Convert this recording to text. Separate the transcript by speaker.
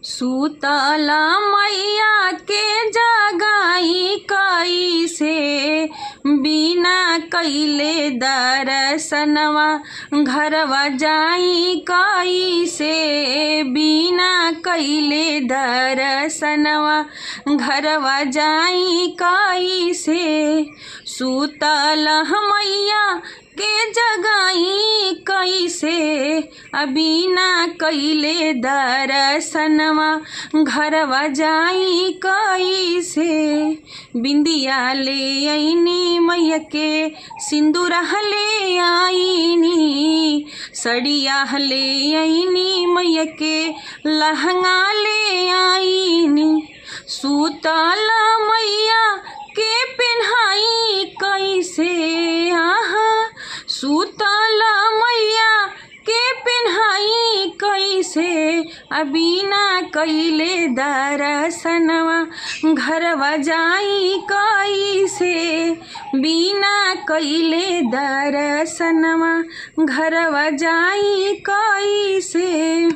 Speaker 1: सुतला मैया के जगाई कैसे, बिना कैले दर्शनवा घरवा जाई कैसे, बिना कैले दर्शनवा घरवा जाई कैसे। सुतल मैया के जगाई कैसे, बिना कैले दर्शनवा घरवा जाई कैसे। बिंदिया ले आईनी मैया के, सिंदूर ले आईनी, सड़िया ले आईनी मैया के, लहंगा ले आईनी। सुतल मैया के पिन्हाई कैसे, सुतल मैया के पिन्हाई कैसे, बिना कैले दर्शनवा घरवा जाई कैसे, बिना कैले दर्शनवा घरवा जाई कैसे।